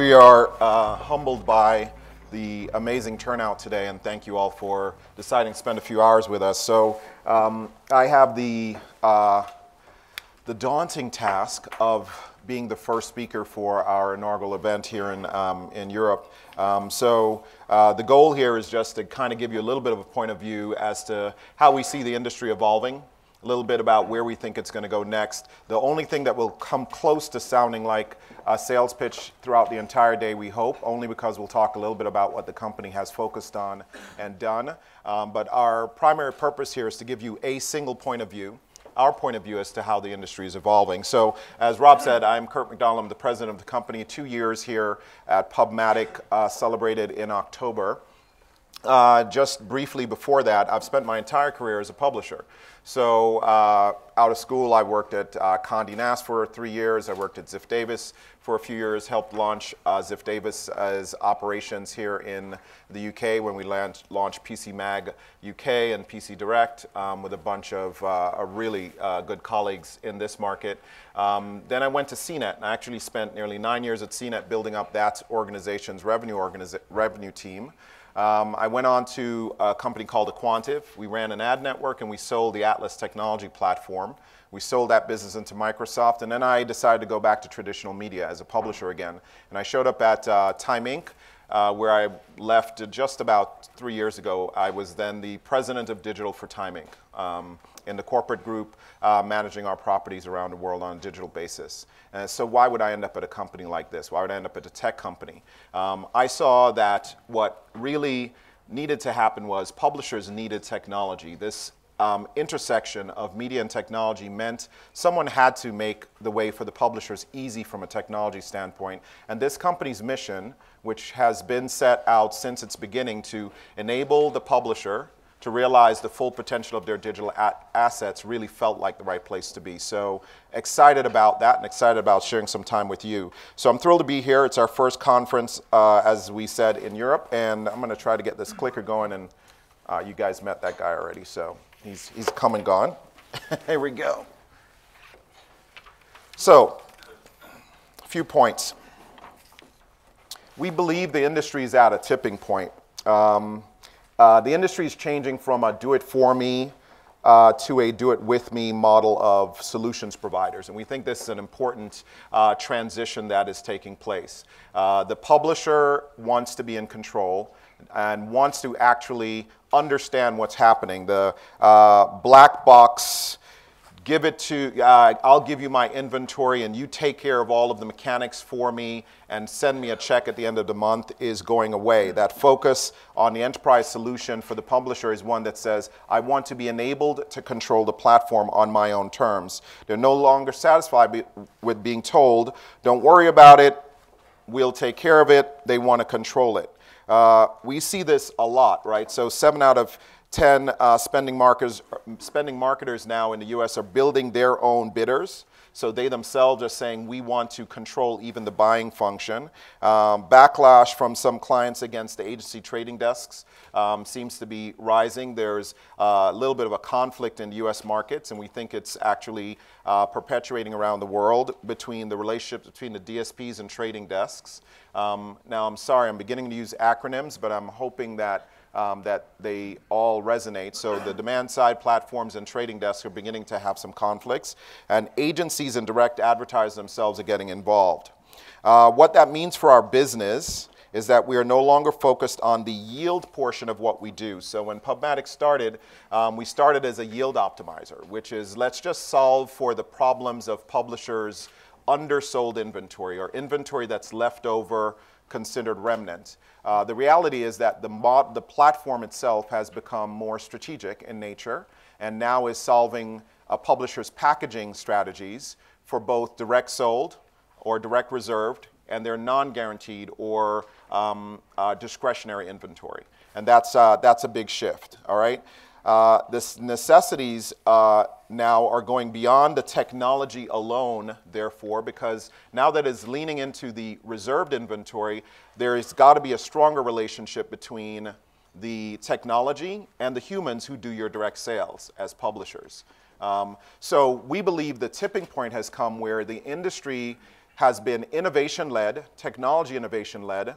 We are humbled by the amazing turnout today, and thank you all for deciding to spend a few hours with us. So I have the daunting task of being the first speaker for our inaugural event here in Europe. The goal here is just to kind of give you a little bit of a point of view as to how we see the industry evolving, a little bit about where we think it's going to go next. The only thing that will come close to sounding like a sales pitch throughout the entire day, we hope, only because we'll talk a little bit about what the company has focused on and done. But our primary purpose here is to give you a single point of view, our point of view as to how the industry is evolving. So as Rob said, I'm Kirk McDonald. I'm the president of the company. 2 years here at PubMatic, celebrated in October. Just briefly before that, I've spent my entire career as a publisher. So out of school, I worked at Condé Nast for 3 years. I worked at Ziff Davis for a few years, helped launch Ziff Davis as operations here in the UK when we launched PC Mag UK and PC Direct with a bunch of really good colleagues in this market. Then I went to CNET, and I actually spent nearly 9 years at CNET building up that organization's revenue team. I went on to a company called Aquantive. We ran an ad network and we sold the Atlas technology platform. We sold that business into Microsoft, and then I decided to go back to traditional media as a publisher again. And I showed up at Time Inc., where I left just about 3 years ago. I was then the president of digital for Time Inc. In the corporate group, managing our properties around the world on a digital basis. So why would I end up at a company like this? Why would I end up at a tech company? I saw that what really needed to happen was publishers needed technology. This intersection of media and technology meant someone had to make the way for the publishers easy from a technology standpoint. And this company's mission, which has been set out since its beginning to enable the publisher to realize the full potential of their digital assets, really felt like the right place to be. So excited about that and excited about sharing some time with you. So I'm thrilled to be here. It's our first conference, as we said, in Europe, and I'm going to try to get this clicker going, and you guys met that guy already, so he's come and gone. Here we go. So, a few points. We believe the industry is at a tipping point. The industry is changing from a do-it-for-me to a do-it-with-me model of solutions providers. And we think this is an important transition that is taking place. The publisher wants to be in control and wants to actually understand what's happening. The black box, give it to, I'll give you my inventory and you take care of all of the mechanics for me and send me a check at the end of the month is going away. That focus on the enterprise solution for the publisher is one that says, I want to be enabled to control the platform on my own terms. They're no longer satisfied with being told, don't worry about it, we'll take care of it. They want to control it. We see this a lot, right? So 7 out of 10 spending marketers now in the US are building their own bidders. So they themselves are saying, we want to control even the buying function. Backlash from some clients against the agency trading desks seems to be rising. There's a little bit of a conflict in the US markets, and we think it's actually perpetuating around the world between the relationship between the DSPs and trading desks. Now, I'm sorry, I'm beginning to use acronyms, but I'm hoping that that they all resonate. So the demand-side platforms and trading desks are beginning to have some conflicts, and agencies and direct advertisers themselves are getting involved. What that means for our business is that we are no longer focused on the yield portion of what we do. So when PubMatic started, we started as a yield optimizer, which is let's just solve for the problems of publishers' undersold inventory or inventory that's left over considered remnant. The reality is that the platform itself has become more strategic in nature and now is solving a publisher's packaging strategies for both direct sold or direct reserved and their non-guaranteed or discretionary inventory. And that's a big shift, all right? The necessities now are going beyond the technology alone, therefore, because now that it's leaning into the reserved inventory, there's got to be a stronger relationship between the technology and the humans who do your direct sales as publishers. So we believe the tipping point has come where the industry has been innovation-led, technology innovation-led,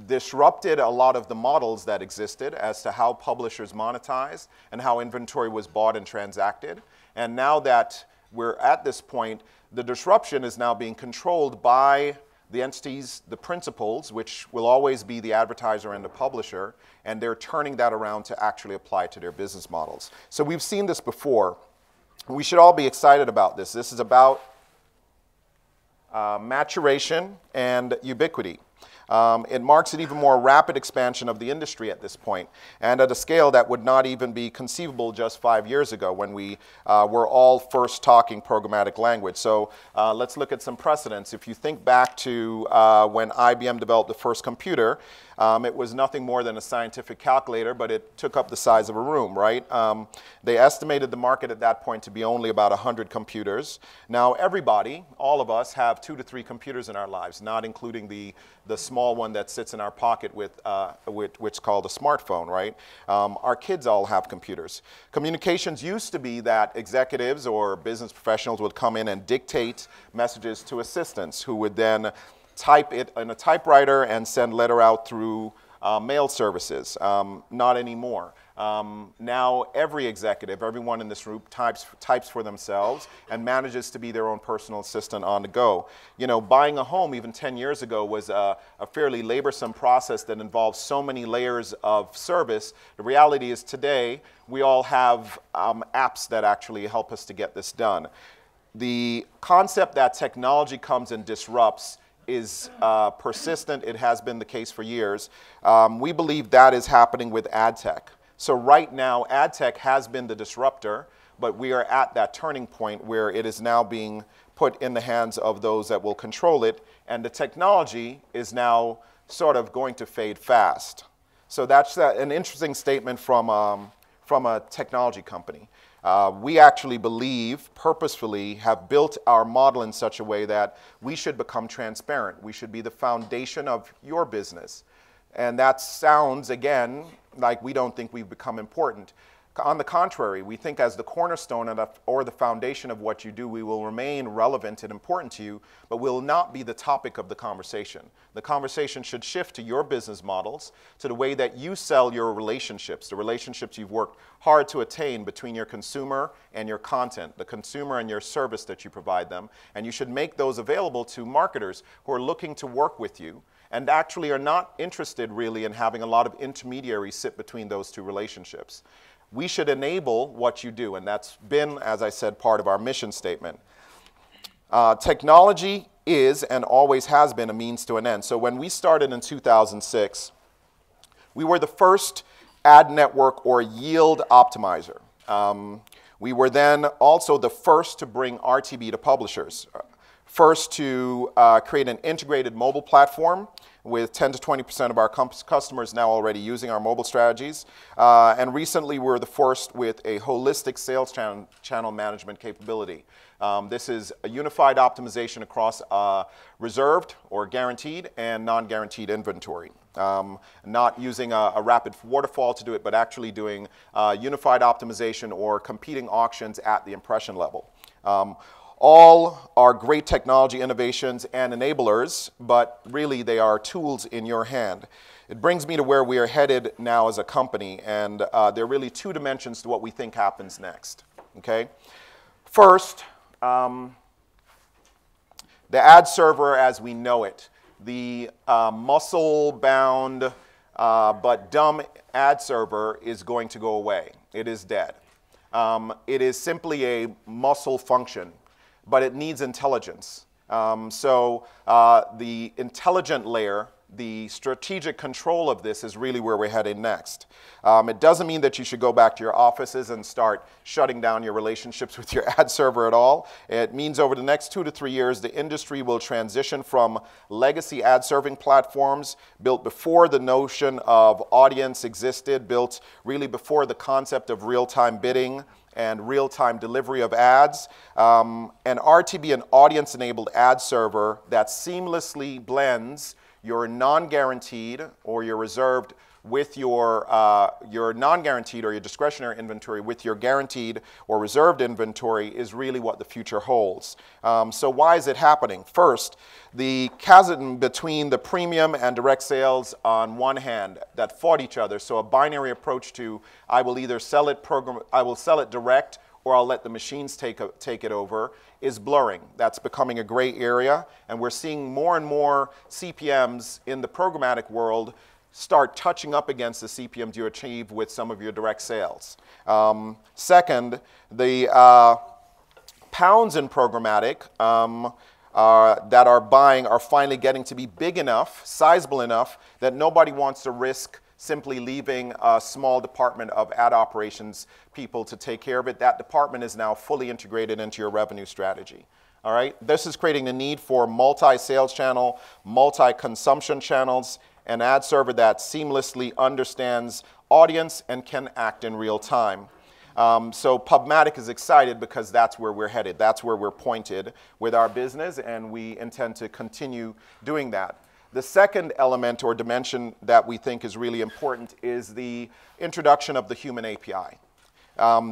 disrupted a lot of the models that existed as to how publishers monetize and how inventory was bought and transacted. And now that we're at this point, the disruption is now being controlled by the entities, the principals, which will always be the advertiser and the publisher, and they're turning that around to actually apply to their business models. So we've seen this before. We should all be excited about this. This is about maturation and ubiquity. It marks an even more rapid expansion of the industry at this point, and at a scale that would not even be conceivable just 5 years ago when we were all first talking programmatic language. So let's look at some precedents. If you think back to when IBM developed the first computer, it was nothing more than a scientific calculator, but it took up the size of a room, right? They estimated the market at that point to be only about 100 computers. Now everybody, all of us, have 2 to 3 computers in our lives, not including the small one that sits in our pocket which is called a smartphone, right? Our kids all have computers. Communications used to be that executives or business professionals would come in and dictate messages to assistants who would then type it in a typewriter and send letter out through mail services. Not anymore. Now every executive, everyone in this group types for themselves and manages to be their own personal assistant on the go. You know, buying a home even 10 years ago was a fairly laborsome process that involved so many layers of service. The reality is today we all have apps that actually help us to get this done. The concept that technology comes and disrupts is persistent. It has been the case for years. We believe that is happening with ad tech. So right now, ad tech has been the disruptor, but we are at that turning point where it is now being put in the hands of those that will control it, and the technology is now sort of going to fade fast. So that's an interesting statement from a technology company. We actually believe, purposefully, have built our model in such a way that we should become transparent. We should be the foundation of your business. And that sounds, again, like we don't think we've become important. On the contrary, we think as the cornerstone or the foundation of what you do, we will remain relevant and important to you, but will not be the topic of the conversation. The conversation should shift to your business models, to the way that you sell your relationships, the relationships you've worked hard to attain between your consumer and your content, the consumer and your service that you provide them, and you should make those available to marketers who are looking to work with you and actually are not interested really in having a lot of intermediaries sit between those two relationships. We should enable what you do, and that's been, as I said, part of our mission statement. Technology is and always has been a means to an end. So when we started in 2006, we were the first ad network or yield optimizer. We were then also the first to bring RTB to publishers. First to create an integrated mobile platform with 10 to 20% of our customers now already using our mobile strategies. And recently we're the first with a holistic sales channel management capability. This is a unified optimization across reserved or guaranteed and non-guaranteed inventory. Not using a rapid waterfall to do it, but actually doing unified optimization or competing auctions at the impression level. All are great technology innovations and enablers, but really they are tools in your hand. It brings me to where we are headed now as a company, and there are really 2 dimensions to what we think happens next. Okay? First, the ad server as we know it, the muscle-bound but dumb ad server is going to go away. It is dead. It is simply a muscle function, but it needs intelligence. So the intelligent layer, the strategic control of this is really where we're headed next. It doesn't mean that you should go back to your offices and start shutting down your relationships with your ad server at all. It means over the next 2 to 3 years, the industry will transition from legacy ad serving platforms built before the notion of audience existed, built really before the concept of real-time bidding and real-time delivery of ads, an RTB, an audience-enabled ad server that seamlessly blends your non-guaranteed or your reserved with your non-guaranteed or your discretionary inventory with your guaranteed or reserved inventory is really what the future holds. So why is it happening? First, the chasm between the premium and direct sales on one hand that fought each other, so a binary approach to I will either sell it direct or I'll let the machines take it over, is blurring. That's becoming a gray area, and we're seeing more and more CPMs in the programmatic world start touching up against the CPMs you achieve with some of your direct sales. Second, the pounds in programmatic that are buying are finally getting to be big enough, sizable enough, that nobody wants to risk simply leaving a small department of ad operations people to take care of it. That department is now fully integrated into your revenue strategy. All right? This is creating the need for multi-sales channel, multi-consumption channels, an ad server that seamlessly understands audience and can act in real time. So PubMatic is excited because that's where we're headed. That's where we're pointed with our business, and we intend to continue doing that. The second element or dimension that we think is really important is the introduction of the human API.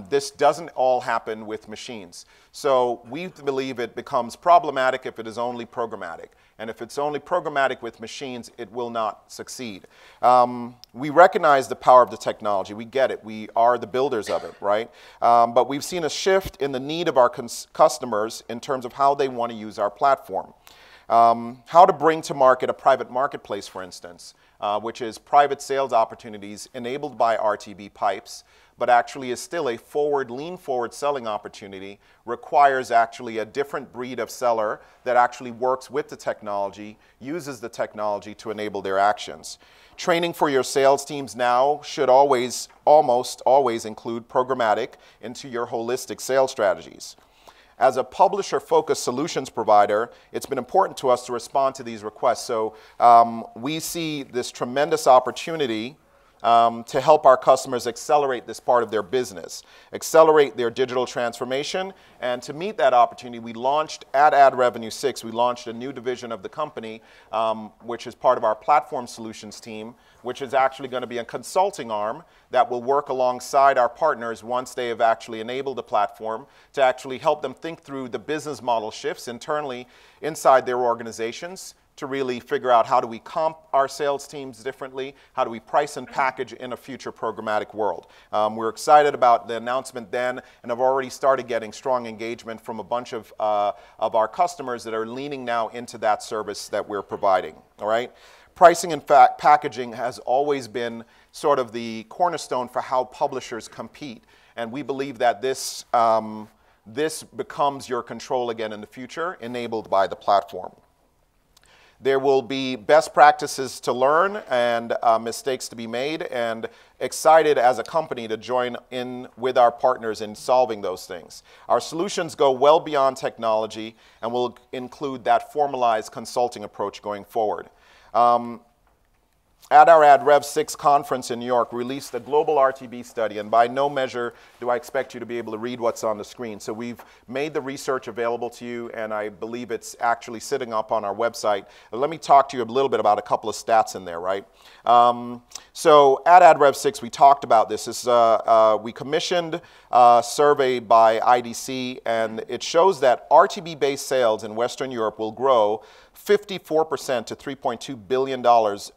This doesn't all happen with machines. So we believe it becomes problematic if it is only programmatic. And if it's only programmatic with machines, it will not succeed. We recognize the power of the technology. We get it. We are the builders of it, right? But we've seen a shift in the need of our customers in terms of how they want to use our platform. How to bring to market a private marketplace, for instance, which is private sales opportunities enabled by RTB pipes, but actually is still a lean forward selling opportunity, requires actually a different breed of seller that actually works with the technology, uses the technology to enable their actions. Training for your sales teams now should almost always include programmatic into your holistic sales strategies. As a publisher-focused solutions provider, it's been important to us to respond to these requests. So we see this tremendous opportunity to help our customers accelerate this part of their business, accelerate their digital transformation. And to meet that opportunity, we launched at Ad Revenue 6, we launched a new division of the company, which is part of our platform solutions team, which is actually going to be a consulting arm that will work alongside our partners once they have actually enabled the platform to actually help them think through the business model shifts internally inside their organizations, to really figure out how do we comp our sales teams differently, how do we price and package in a future programmatic world. We're excited about the announcement then, and have already started getting strong engagement from a bunch of our customers that are leaning now into that service that we're providing, all right? Pricing and packaging has always been sort of the cornerstone for how publishers compete, and we believe that this becomes your control again in the future, enabled by the platform. There will be best practices to learn and mistakes to be made, and excited as a company to join in with our partners in solving those things. Our solutions go well beyond technology and will include that formalized consulting approach going forward. At our Ad Rev 6 conference in New York, we released a global RTB study, and by no measure do I expect you to be able to read what's on the screen. So we've made the research available to you, and I believe it's actually sitting up on our website. Let me talk to you a little bit about a couple of stats in there, right? So at Ad Rev 6, we talked about this. We commissioned a survey by IDC, and it shows that RTB-based sales in Western Europe will grow 54% to $3.2 billion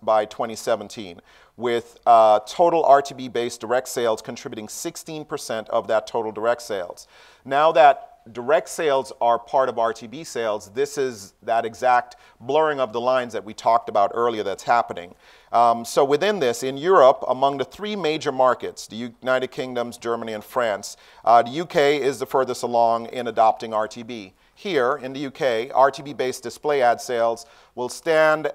by 2017, with total RTB-based direct sales contributing 16% of that total direct sales. Now that direct sales are part of RTB sales, this is that exact blurring of the lines that we talked about earlier that's happening. So within this, in Europe, among the three major markets, the United Kingdom, Germany, and France, the UK is the furthest along in adopting RTB. Here in the UK, RTB-based display ad sales will stand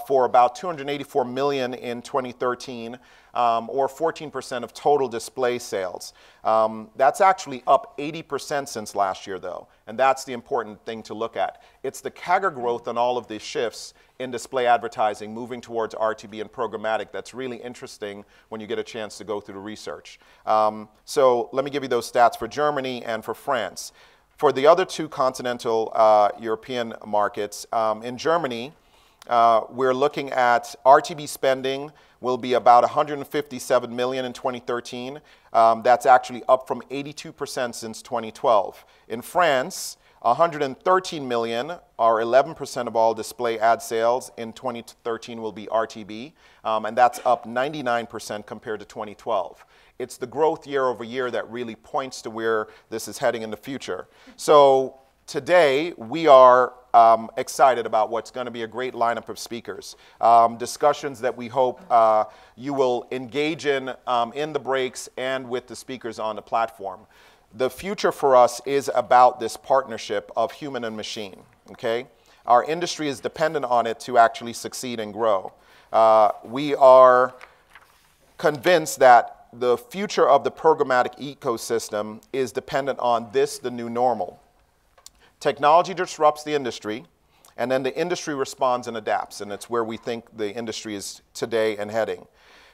for about 284 million in 2013, or 14% of total display sales. That's actually up 80% since last year, though, and that's the important thing to look at. It's the CAGR growth on all of these shifts in display advertising moving towards RTB and programmatic that's really interesting when you get a chance to go through the research. So let me give you those stats for Germany and for France. For the other two continental European markets, in Germany, We're looking at RTB spending will be about 157 million in 2013. That's actually up from 82% since 2012. In France, 113 million, or 11% of all display ad sales in 2013 will be RTB, and that's up 99% compared to 2012. It's the growth year over year that really points to where this is heading in the future. So today, we are excited about what's going to be a great lineup of speakers. Discussions that we hope you will engage in the breaks and with the speakers on the platform. The future for us is about this partnership of human and machine, okay? Our industry is dependent on it to actually succeed and grow. We are convinced that the future of the programmatic ecosystem is dependent on this, the new normal. Technology disrupts the industry, and then the industry responds and adapts, and it's where we think the industry is today and heading.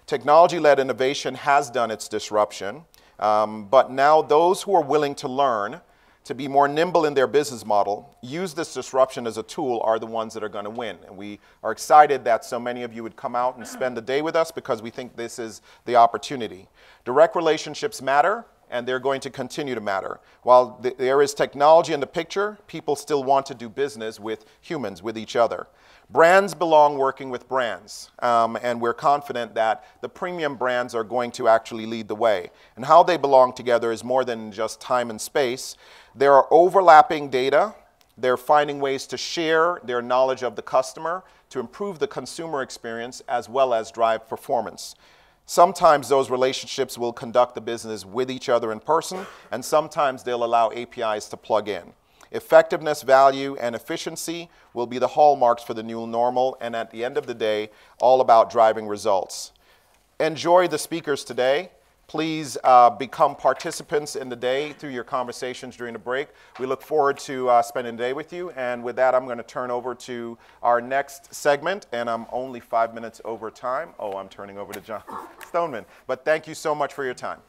Technology-led innovation has done its disruption, but now those who are willing to learn, to be more nimble in their business model, use this disruption as a tool are the ones that are going to win. And we are excited that so many of you would come out and spend the day with us because we think this is the opportunity. Direct relationships matter, and they're going to continue to matter. While there is technology in the picture, people still want to do business with humans, with each other. Brands belong working with brands, and we're confident that the premium brands are going to actually lead the way. And how they belong together is more than just time and space. There are overlapping data. They're finding ways to share their knowledge of the customer to improve the consumer experience as well as drive performance. Sometimes those relationships will conduct the business with each other in person, and sometimes they'll allow APIs to plug in. Effectiveness, value, and efficiency will be the hallmarks for the new normal, and at the end of the day, all about driving results. Enjoy the speakers today. Please become participants in the day through your conversations during the break. We look forward to spending the day with you, and with that, I'm going to turn over to our next segment, and I'm only 5 minutes over time. Oh, I'm turning over to John Stoneman, but thank you so much for your time.